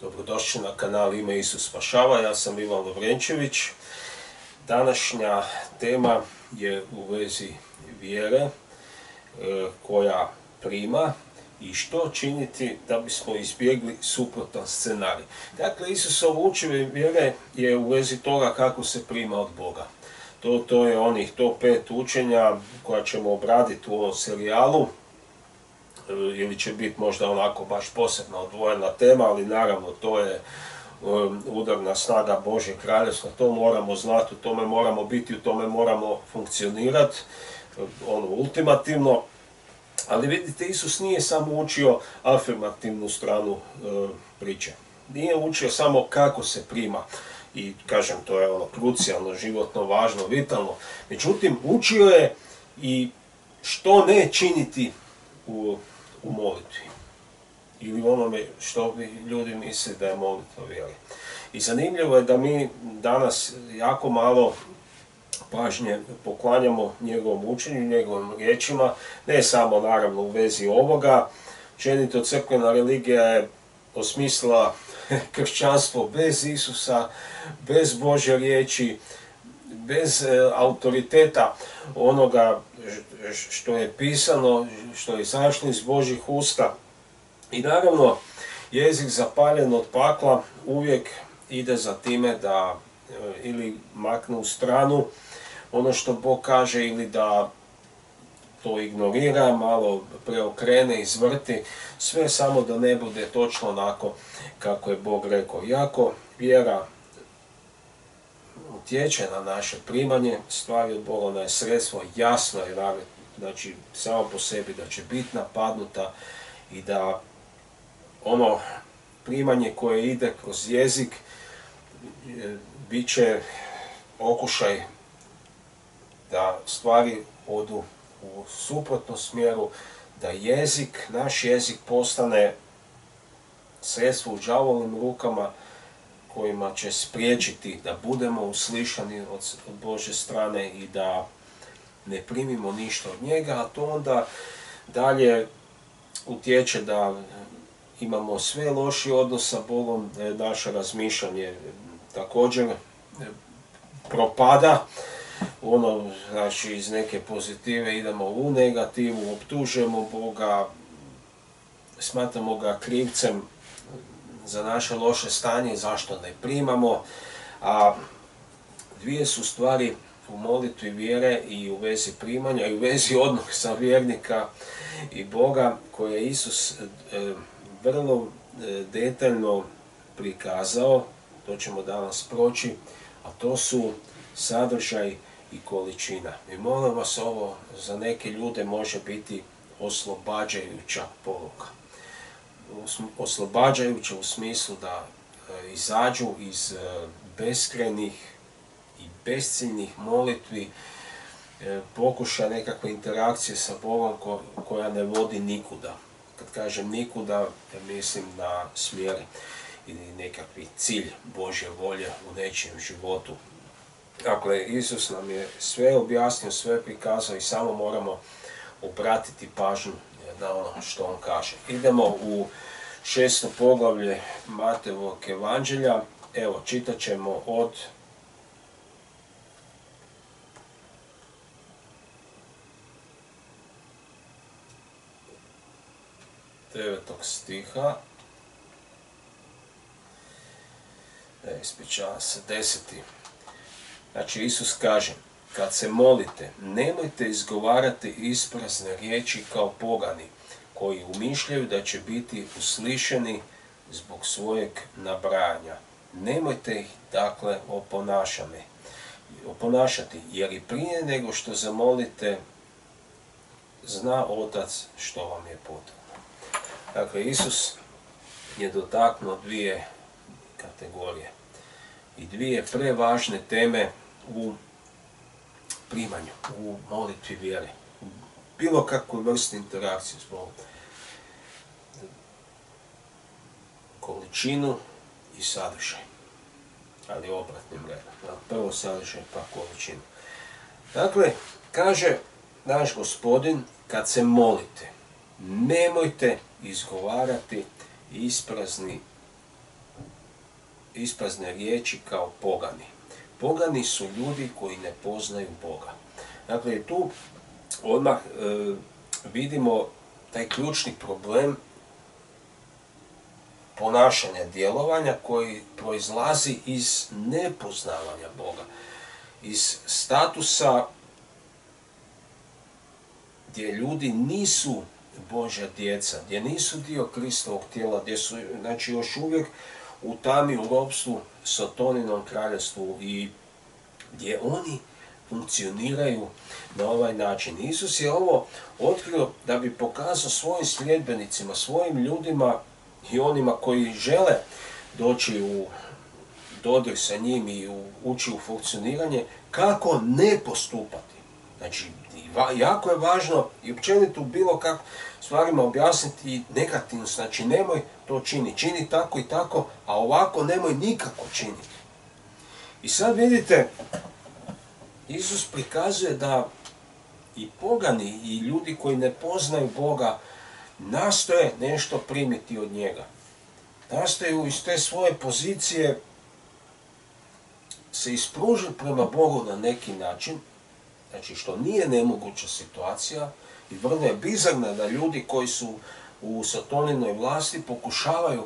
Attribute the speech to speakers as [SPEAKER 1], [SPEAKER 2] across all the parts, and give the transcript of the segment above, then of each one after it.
[SPEAKER 1] Dobrodošli na kanal Ime Isus spašava, ja sam Ivan Lovrenčević. Današnja tema je u vezi vjere koja prima i što činiti da bismo izbjegli suprotan scenarij. Dakle, Isusovo učenje vjere je u vezi toga kako se prima od Boga. To je onih top 5 učenja koja ćemo obraditi u ovom serijalu. Ili će biti možda onako baš posebno odvojena tema, ali naravno to je udarna snaga Božje kraljevstva, to moramo znati, u tome moramo biti, u tome moramo funkcionirati, ultimativno. Ali vidite, Isus nije samo učio afirmativnu stranu priče. Nije učio samo kako se prima. I kažem, to je krucijalno, životno, važno, vitalno. Međutim, učio je i što ne činiti u molitvi. Ili onome što ljudi misle da je molitva vjere. I zanimljivo je da mi danas jako malo pažnje poklanjamo njegovom učenju, njegovim riječima, ne samo naravno u vezi ovoga. Općenito crkvena religija je osmislila kršćanstvo bez Isusa, bez Božje riječi, bez autoriteta onoga što je pisano, što je izašlo iz Božjih usta. I naravno, jezik zapaljen od pakla uvijek ide za time da ili makne u stranu ono što Bog kaže ili da to ignorira, malo preokrene, izvrti, sve samo da ne bude točno onako kako je Bog rekao. Iako vjera utječe na naše primanje stvari od Boga, ona je sredstvo, jasno je, znači samo po sebi da će biti napadnuta i da ono primanje koje ide kroz jezik bit će pokušaj da stvari odu u suprotnom smjeru, da jezik, naš jezik postane sredstvo u đavolovim rukama kojima će spriječiti da budemo uslišani od Božje strane i da ne primimo ništa od njega, a to onda dalje utječe da imamo sve loši odnos sa Bogom, naše razmišljanje također propada, znači iz neke pozitive idemo u negativu, optužujemo Boga, smatramo ga krivcem za naše loše stanje, zašto ne primamo, a dvije su stvari u molitvi vjere i u vezi primanja i u vezi odnosa vjernika i Boga koje je Isus vrlo detaljno prikazao, to ćemo danas proći, a to su sadržaj i količina. I molim vas, ovo za neke ljude može biti oslobađajuća poruka. Oslobađajuća u smislu da izađu iz beskrajnih i besciljnih molitvi, pokuša nekakve interakcije sa Bogom koja ne vodi nikuda. Kad kažem nikuda, mislim na smjer ili nekakvi cilj Božje volje u nečijem životu. Dakle, Isus nam je sve objasnio, sve prikazao i samo moramo obratiti pažnju na ono što on kaže. Idemo u 6. poglavlje Matejevog evanđelja. Evo, čitat ćemo od 9. stiha. Ispričavam se, 10. Znači, Isus kaže, kad se molite, nemojte izgovarati isprazne riječi kao pogani, koji umišljaju da će biti uslišeni zbog svojeg nabrajanja. Nemojte ih, dakle, oponašati, jer i prije nego što zamolite, zna Otac što vam je potrebno. Dakle, Isus je dotaknuo dvije kategorije i dvije prevažne teme u primanju, u molitvi vjere, u bilo kakvoj vrsti interakcije s Bogom. Količinu i sadržaj, ali obratnim redom. Prvo sadržaj, pa količinu. Dakle, kaže naš Gospodin, kad se molite, nemojte izgovarati isprazni isprazne riječi kao pogani. Pogani su ljudi koji ne poznaju Boga. Dakle, tu odmah vidimo taj ključni problem ponašanja, djelovanja koji proizlazi iz nepoznavanja Boga. Iz statusa gdje ljudi nisu Božja djeca, gdje nisu dio Kristovog tijela, gdje su znači, još uvijek u tami, u ropstvu, Sataninom kraljevstvu i gdje oni funkcioniraju na ovaj način. Isus je ovo otkrio da bi pokazao svojim sljedbenicima, svojim ljudima i onima koji žele doći u dodir sa njim i ući u funkcioniranje, kako ne postupati. Znači, jako je važno i općenito bilo kako stvarima objasniti negativno, znači nemoj to čini, čini tako i tako, a ovako nemoj nikako činiti. I sad vidite, Isus prikazuje da i pogani i ljudi koji ne poznaju Boga nastoje nešto primiti od njega. Nastoje iz te svoje pozicije se ispružiti prema Bogu na neki način, znači što nije nemoguća situacija i vrlo je bizarno da ljudi koji su u Sataninoj vlasti pokušavaju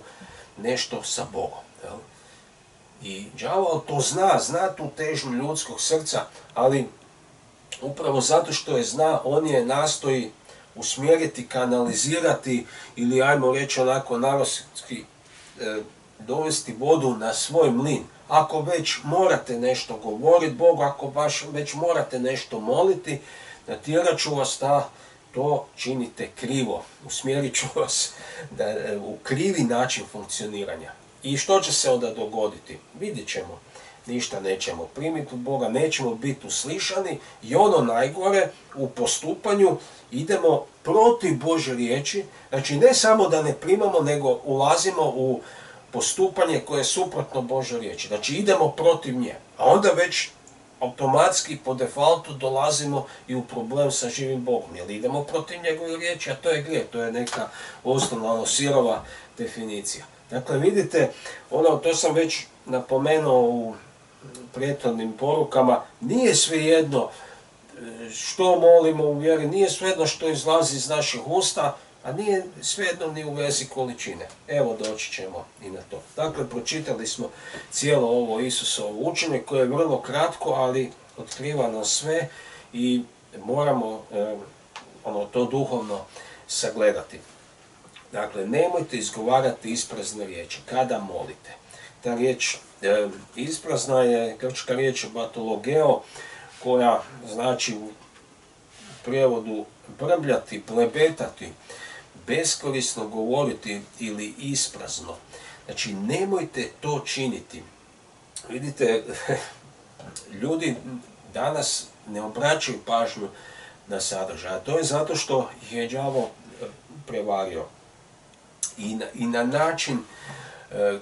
[SPEAKER 1] nešto sa Bogom. Jel? I đavol to zna tu težnju ljudskog srca, ali upravo zato što je zna, on je nastoji usmjeriti, kanalizirati ili ajmo reći onako narodski dovesti vodu na svoj mlin. Ako već morate nešto govoriti Bogu, ako baš već morate nešto moliti, natjerat ću vas da to činite krivo. Usmjerit ću vas u krivi način funkcioniranja. I što će se onda dogoditi? Vidjet ćemo. Ništa nećemo primiti od Boga, nećemo biti uslišani i ono najgore u postupanju idemo protiv Božje riječi. Znači ne samo da ne primamo, nego ulazimo u postupanje koje je suprotno Božoj riječi. Znači idemo protiv nje. A onda već automatski po defaultu dolazimo i u problem sa živim Bogom. Jer idemo protiv njegove riječi, a to je grijeh. To je neka osnovna sirova definicija. Dakle, vidite, to sam već napomenuo u prethodnim porukama, nije svejedno što molimo u vjeri, nije svejedno što izlazi iz naših usta, a nije svejedno ni u vezi količine. Evo, doći ćemo i na to. Dakle, pročitali smo cijelo ovo Isusovo učenje koje je vrlo kratko, ali otkriva nam sve i moramo to duhovno sagledati. Dakle, nemojte izgovarati isprazne riječi kada molite. Ta riječ isprazna je grčka riječ batologeo, koja znači u prijevodu brbljati, blebetati, beskorisno govoriti ili isprazno. Znači, nemojte to činiti. Vidite, ljudi danas ne obraćaju pažnju na sadržaj. To je zato što ih je đavo prevario. I na način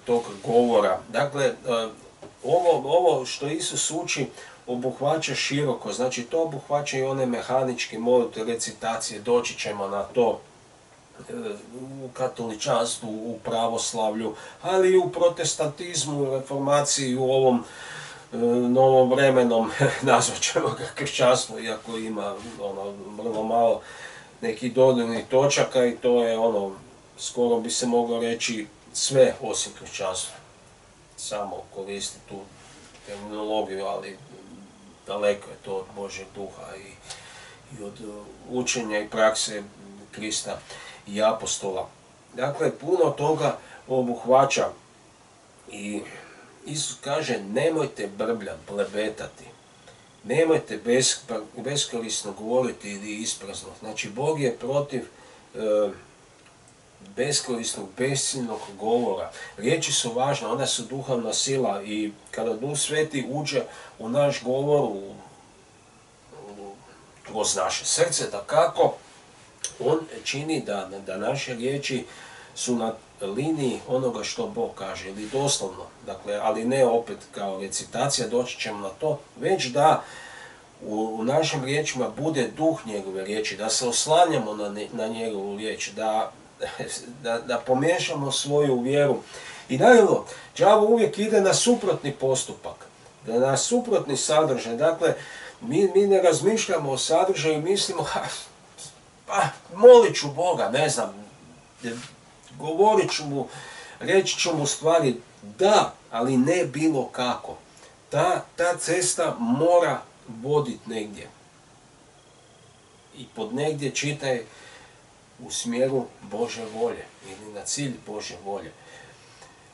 [SPEAKER 1] tog govora. Dakle, ovo što Isus uči obuhvaća široko, znači to obuhvaća i one mehaničke molitve, recitacije, doći ćemo na to u katoličanstvu, u pravoslavlju, ali i u protestantizmu, u reformaciji, u ovom novovremenom, nazvat ćemo ga kršćanstvo, iako ima vrlo malo nekih dodirnih točaka i to je skoro bi se moglo reći sve osim kršćanstva. Samo koristi tu terminologiju, ali daleko je to od Božjeg duha i od učenja i prakse Krista i apostola. Dakle, puno toga obuhvaća i Isus kaže nemojte brbljati, blebetati, nemojte beskorisno govoriti ili isprazno. Znači, Bog je protiv beskorisnog, besciljnog govora. Riječi su važne, one su duhovna sila i kada Duh Sveti uđe u naš govor, kroz naše srce, dakako, on čini da naše riječi su na liniji onoga što Bog kaže, ili doslovno, dakle, ali ne opet kao recitacija, doći ćemo na to, već da u našim riječima bude duh njegove riječi, da se oslanjamo na njegovu riječ, da pomiješamo svoju vjeru I naravno, đavo uvijek ide na suprotni postupak, na suprotni sadržaj. Dakle, mi ne razmišljamo o sadržaju, mislimo, pa molit ću Boga, ne znam, govorit ću mu, reći ću mu stvari, da, ali ne bilo kako. Ta cesta mora voditi negdje. I pod negdje čitaj u smjeru Božje volje ili na cilj Božje volje.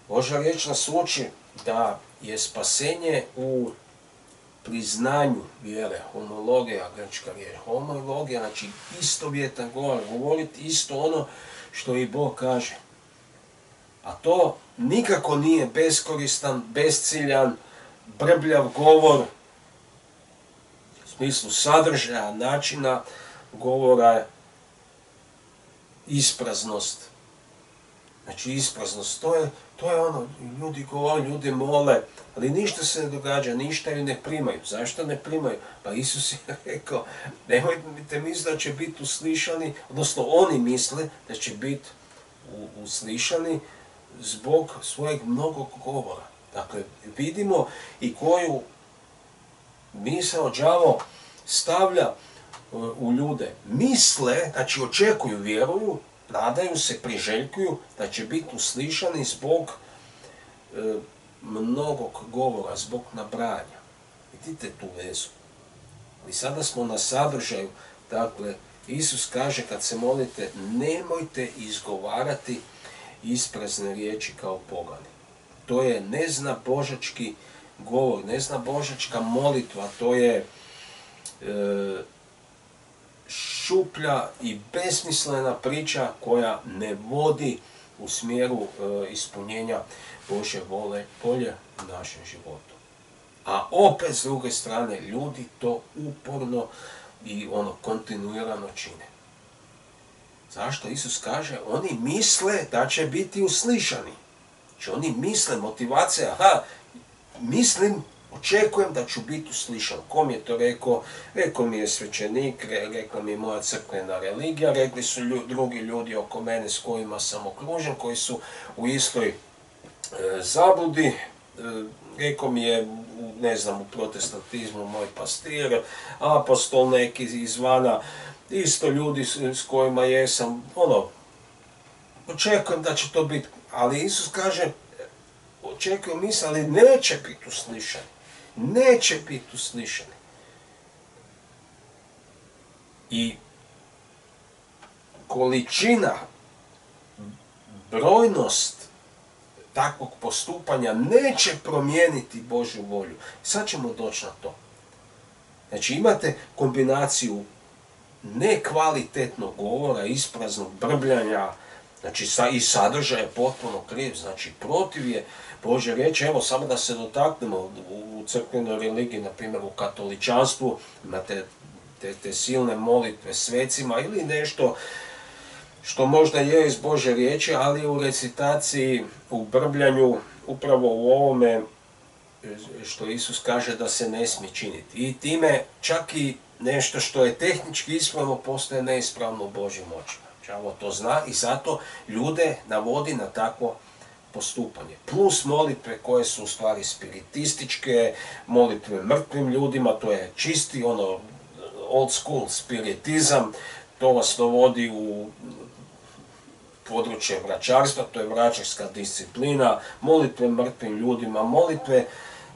[SPEAKER 1] Božja riječ nas uči da je spasenje u priznanju vjere, homologija, grčka riječ, homologija, znači istovjetan govor, govoriti isto ono što i Bog kaže. A to nikako nije beskoristan, besciljan, brbljav govor, u smislu sadržaja, načina govora, ispraznost. Znači ispraznost, to je ono, ljudi govore, ljudi mole, ali ništa se ne događa, ništa ju ne primaju. Zašto ne primaju? Pa Isus je rekao, nemojte misliti da će biti uslišani, odnosno oni misle da će biti uslišani zbog svojeg mnogog govora. Dakle, vidimo i koju misao đavo stavlja u ljude. Misle, znači očekuju, vjeruju, nadaju se, priželjkuju da će biti uslišani zbog mnogog govora, zbog nabrajanja. Vidite tu vezu. I sada smo na sadržaju. Dakle, Isus kaže kad se molite, nemojte izgovarati isprazne riječi kao pogani. To je neznabožački govor, neznabožačka molitva, to je šuplja i besmislena priča koja ne vodi u smjeru ispunjenja Božje volje u našem životu. A opet s druge strane ljudi to uporno i kontinuirano čine. Zašto? Isus kaže, oni misle da će biti uslišani. Znači oni misle, motivacija, mislim, očekujem da ću biti uslišan. Kom je to rekao? Rekao mi je svećenik, rekla mi je moja crkvena religija, rekli su drugi ljudi oko mene s kojima sam okružen, koji su u istoj zabludi. Rekao mi je, ne znam, u protestantizmu moj pastir, apostol neki izvana, isto ljudi s kojima jesam, očekujem da će to biti, ali Isus kaže, očekujem misle, ali neće biti uslišani. Neće biti uslišani. I količina, brojnost takvog postupanja neće promijeniti Božju volju. Sad ćemo doći na to. Znači imate kombinaciju nekvalitetnog govora, ispraznog brbljanja, znači i sadržaj je potpuno kriv, znači protiv je Božje riječi. Evo samo da se dotaknemo u crkvenoj religiji, na primjer u katoličanstvu, imate te silne molitve svecima ili nešto što možda je iz Božje riječi, ali u recitaciji, u brbljanju, upravo u ovome što Isus kaže da se ne smije činiti. I time čak i nešto što je tehnički ispravno postaje neispravno u Božjim očima. Đavo to zna i zato ljude navodi na takvo postupanje. Plus molitve koje su u stvari spiritističke, molitve mrtvim ljudima, to je čisti old school spiritizam, to vas dovodi u područje vračarstva, to je vračarska disciplina, molitve mrtvim ljudima, molitve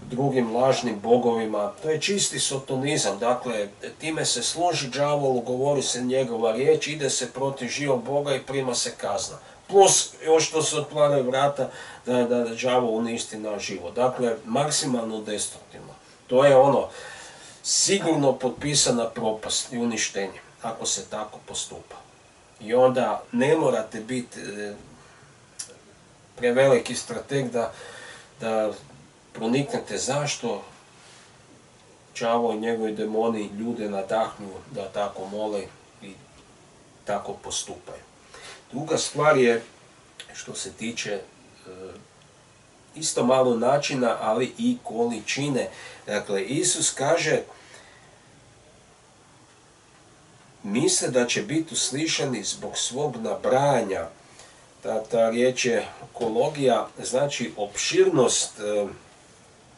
[SPEAKER 1] drugim lažnim bogovima, to je čisti sotonizam, dakle, time se služi đavolu, govori se njegova riječ, ide se protiv živog Boga i prima se kazna. Plus, još što se otvaraju vrata da đavol uništi naš život. Dakle, maksimalno destruktivno. To je sigurno potpisana propast i uništenje, ako se tako postupa. I onda ne morate biti preveliki strateg da proniknete zašto đavo i njegovi demoni ljude nadahnu da tako mole i tako postupaju. Druga stvar je što se tiče isto malo načina, ali i količine. Dakle, Isus kaže, misle da će biti uslišani zbog svog nabrajanja ta riječ je ekologija, znači opširnost,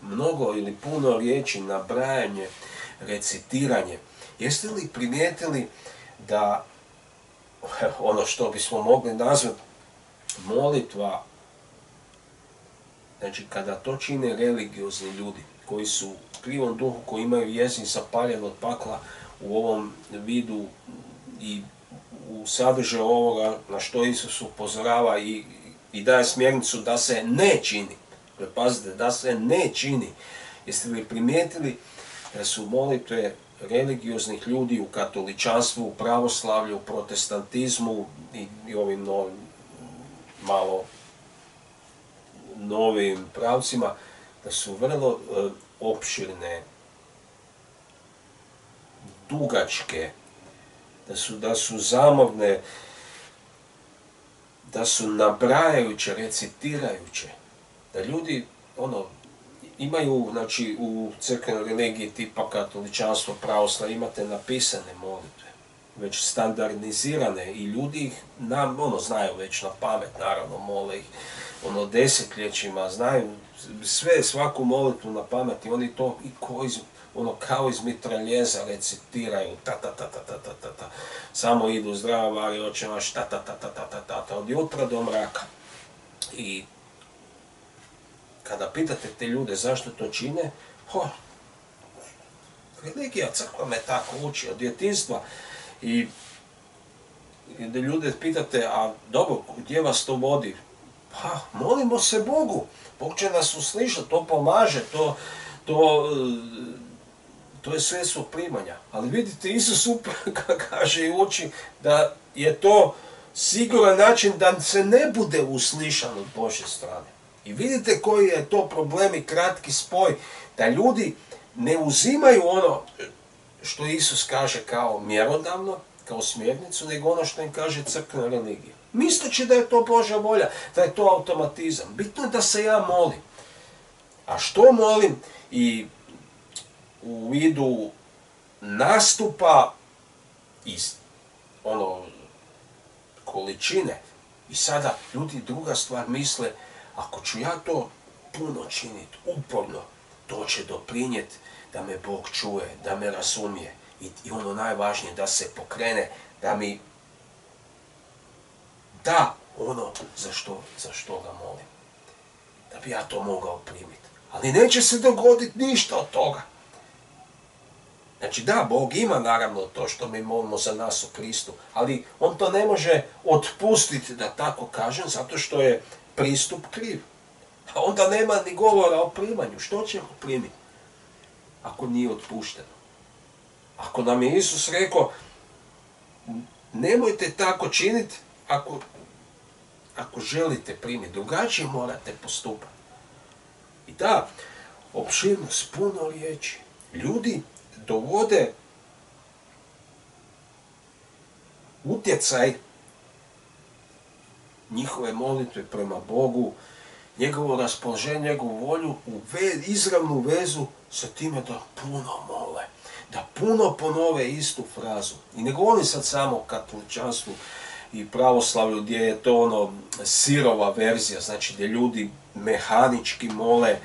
[SPEAKER 1] mnogo ili puno riječi, nabrajanje, recitiranje. Jeste li primijetili da ono što bismo mogli nazvati molitva, znači kada to čine religiozni ljudi koji su u krivom duhu, koji imaju jezik zapaljen od pakla u ovom vidu i u sadržaju ovoga na što Isus upozorava i daje smjernicu da se ne čini. Pazite, da se ne čini. Jeste li primijetili da su molitve religioznih ljudi u katoličanstvu, u pravoslavlju, u protestantizmu i ovim novim, malo novim pravcima, da su vrlo opširne, dugačke, da su zamorne, da su nabrajajuće, recitirajuće, da ljudi imaju, znači u crkvenoj religiji tipa katoličanstvo, pravoslavlje, imate napisane molitve, već standardizirane i ljudi ih znaju već na pamet, naravno mole ih desetljećima, znaju svaku molitvu na pamet i oni to kao iz mitraljeza recitiraju, ta. Samo idu Zdrava Marija, Oče naš, ta, od jutra do mraka. I kada pitate te ljude zašto to čine, religija, crkva me tako uči od djetinjstva. I da ljude pitate, a dobro, gdje vas to vodi? Pa, molimo se Bogu, Bog će nas uslišati, to pomaže, to je sredstvo primanja. Ali vidite, Isus upravo kaže i uči da je to siguran način da se ne bude uslišan od Božje strane. I vidite koji je to problem i kratki spoj, da ljudi ne uzimaju ono što Isus kaže kao mjerodavno, kao smjernicu, nego ono što im kaže crkvena religija. Misleći da je to Božja volja, da je to automatizam. Bitno je da se ja molim. A što molim? I u vidu nastupa iz količine. I sada ljudi druga stvar misle, ako ću ja to puno činiti, uporno, to će doprinijeti da me Bog čuje, da me razumije. I ono najvažnije, da se pokrene, da mi da ono za što ga molim. Da bi ja to mogao primiti. Ali neće se dogoditi ništa od toga. Znači da, Bog ima naravno to što mi molimo za nas u Kristu, ali on to ne može otpustiti, da tako kažem, zato što je pristup kriv. A onda nema ni govora o primanju. Što ćemo primiti ako nije otpušteno? Ako nam je Isus rekao, nemojte tako činiti ako želite primiti, drugačije morate postupati. I da, opširnost, puno riječi. Ljudi dovode utjecaj njihove molitve prema Bogu, njegovo raspoloženje, njegovu volju u izravnu vezu sa time da puno mole, da puno ponove istu frazu. I ne govorim sad samo o katoličanstvu i pravoslavlju gdje je to sirova verzija, znači gdje ljudi mehanički mole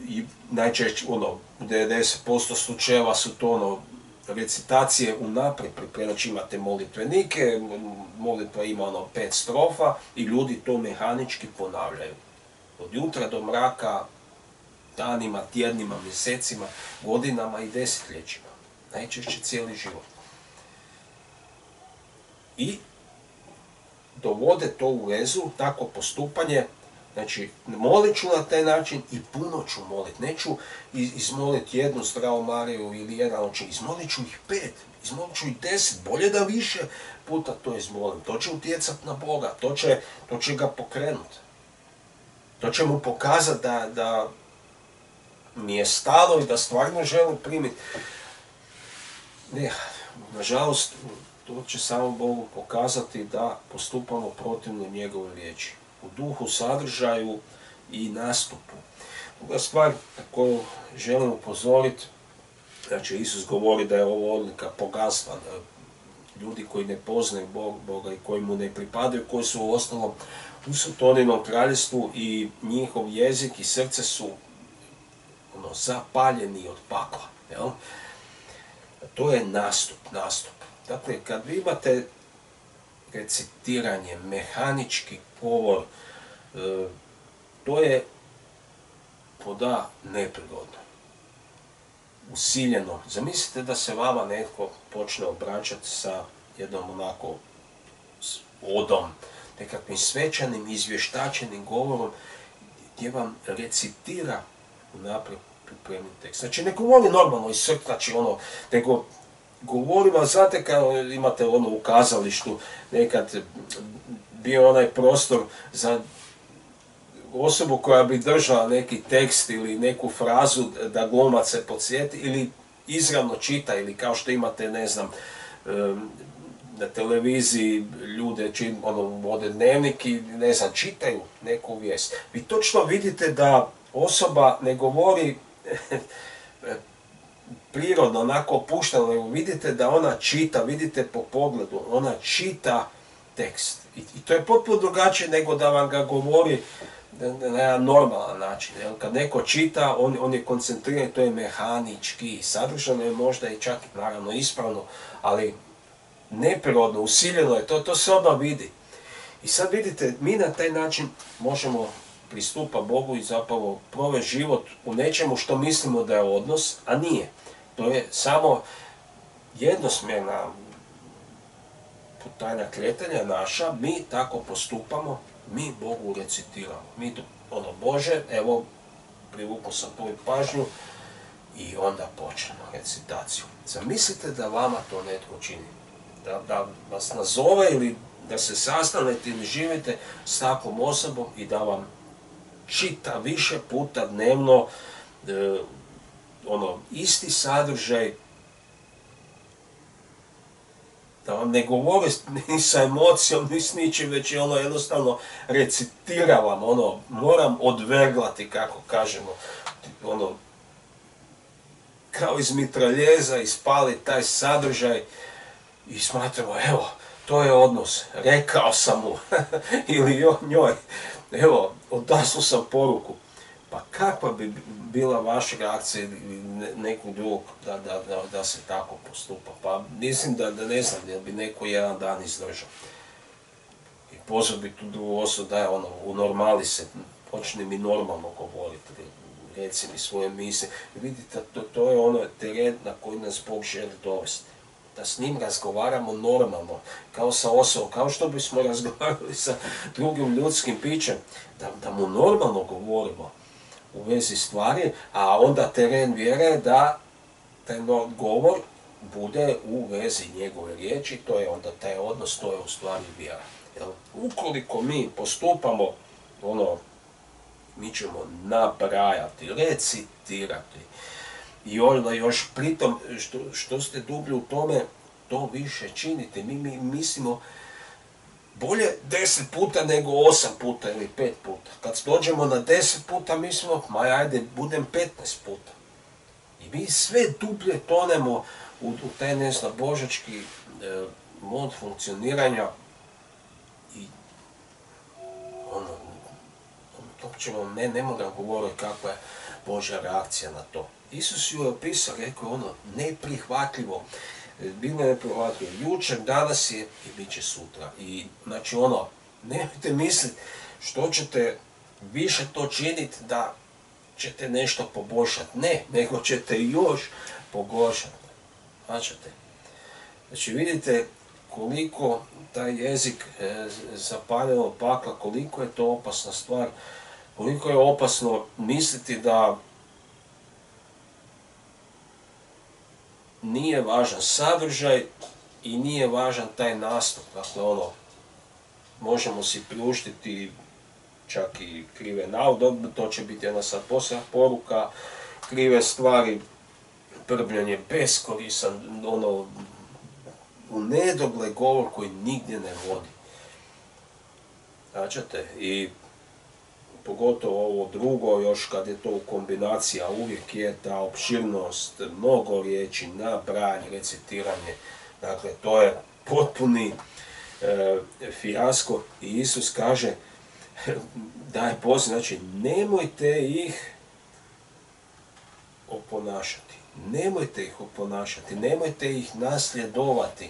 [SPEAKER 1] i najčešće u 90% slučajeva su to recitacije unaprijed pripremljene, znači imate molitvenike, molitva ima 5 strofa i ljudi to mehanički ponavljaju. Od jutra do mraka, danima, tjednima, mjesecima, godinama i desetljećima. Najčešće cijeli život. I dovode to u vezu, tako postupanje, znači molit ću na taj način i puno ću molit. Neću izmoliti jednu Zdravu Mariju ili jedan oči, izmolit ću ih 5, izmolit ću ih 10, bolje da više puta to izmolim. To će utjecati na Boga, to će ga pokrenuti. To će mu pokazati da mi je stalo i da stvarno želim primiti. Ne, nažalost, to će samo Bogu pokazati da postupamo protivno njegove riječi. U duhu, sadržaju i nastupu. Druga stvar na koju želim upozoriti, znači Isus govori da je ovo odlika poganstva, ljudi koji ne poznaju Boga i koji mu ne pripadaju, koji su u ostalom u Sataninom kraljestvu i njihov jezik i srce su zapaljeni od pakla. Jel? To je nastup. Dakle, kad vi imate recitiranje, mehanički govor, to je neprirodno, usiljeno. Zamislite da se vama netko počne obraćati sa jednom onako odom, nekakvim svečanim, izvještačenim govorom, gdje vam recitira unaprijed pripremljen tekst. Znači, ne govori normalno iz srca, znači nego govori vam, znate kao imate u kazalištu, nekad bio onaj prostor za osobu koja bi držala neki tekst ili neku frazu da glumac se podsjeti ili izravno čita, ili kao što imate, ne znam, na televiziji ljude vode dnevnik i, ne znam, čitaju neku vijest. Vi točno vidite da osoba ne govori prirodno, onako opušteno, nego vidite da ona čita, vidite po pogledu, ona čita tekst. I to je potpuno drugačije nego da vam ga govori na jedan normalan način. Kad neko čita, on je koncentriran, to je mehanički. Sadržano je možda i čak naravno ispravno, ali neprirodno, usiljeno je, to se odmah vidi. I sad vidite, mi na taj način možemo pristupati Bogu i zapravo provesti život u nečemu što mislimo da je odnos, a nije. To je samo jednosmjerna putanja kretanja naša, mi tako postupamo, mi Bogu recitiramo. Mi Bože, evo, privukao sam tvoju pažnju i onda počnemo recitaciju. Zamislite da vama to netko čini, da vas nazove ili da se sastanete ili živite s takvom osobom i da vam čita više puta dnevno isti sadržaj, da vam ne govori ni sa emocijom, ni s ničim, već je jednostavno recitira vam, moram odverglati, kako kažemo, kao iz mitraljeza ispali taj sadržaj i smatramo, evo, to je odnos, rekao sam mu, ili njoj, evo, odasnu sam poruku. Pa kakva bi bila vaša reakcija ili nekog drugog da se tako postupa? Pa mislim da ne znam, jer bi neko jedan dan izdržao. I pozvao bi tu drugu osobu da je u normali se, počne mi normalno govoriti, reci mi svoje misli. Vidite, to je teren na koji nas Bog želi dovesti. Da s njim razgovaramo normalno, kao sa osobom, kao što bismo razgovarali sa drugim ljudskim bićem, da mu normalno govorimo u vezi stvari, a onda teren vjere da taj govor bude u vezi njegove riječi, to je onda taj odnos, to je u stvari vjera. Ukoliko mi postupamo, mi ćemo nabrajati, recitirati, i onda još pritom, što ste dublji u tome, to više činite. Mi mislimo bolje 10 puta nego 8 puta ili 5 puta. Kad dođemo na 10 puta, mislimo, ajde, budem 15 puta. I mi sve dublje tonemo u taj, ne znam, božački mod funkcioniranja i to ćemo, ne moram govoriti kakva je Božja reakcija na to. Isus ju je opisao, rekao neprihvatljivo. Bilo je neprihvatljivo. Jučer, danas je i bit će sutra. I znači nemojte misliti što ćete više to činiti da ćete nešto poboljšati. Ne, nego ćete još pogoršati. Znači vidite koliko taj jezik zapaljeno pakla, koliko je to opasna stvar, koliko je opasno misliti da nije važan sadržaj i nije važan taj nastup. Dakle, možemo si priuštiti čak i krive navode, to će biti jedna sad posljedna poruka, krive stvari, brbljanje beskorisan, u nedogled govor koji nigdje ne vodi. Značite, i pogotovo ovo drugo, još kad je to u kombinaciji, a uvijek je ta opširnost, mnogo riječi, nabrajanje, recitiranje. Dakle, to je potpuni fijasko i Isus kaže, daje poziv, znači nemojte ih oponašati. Nemojte ih oponašati, nemojte ih nasljedovati.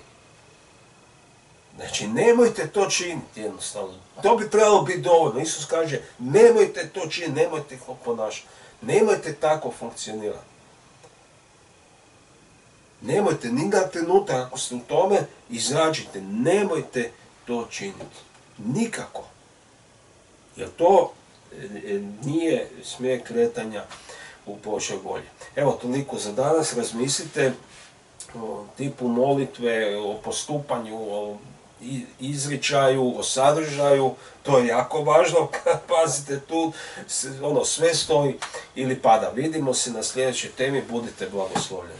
[SPEAKER 1] Znači, nemojte to činiti jednostavno. To bi trebalo biti dovoljno. Isus kaže, nemojte to činiti, nemojte ih oponašati. Nemojte tako funkcionirati. Nemojte, nijedan trenutak ako ste u tome, izađite. Nemojte to činiti. Nikako. Jer to nije smjer kretanja u Božoj volji. Evo, toliko za danas. Razmislite o tipu molitve, o postupanju, o izričaju, o sadržaju. To je jako važno. Pazite tu, sve stoji ili pada. Vidimo se na sljedećoj temi. Budite blagoslovljeni.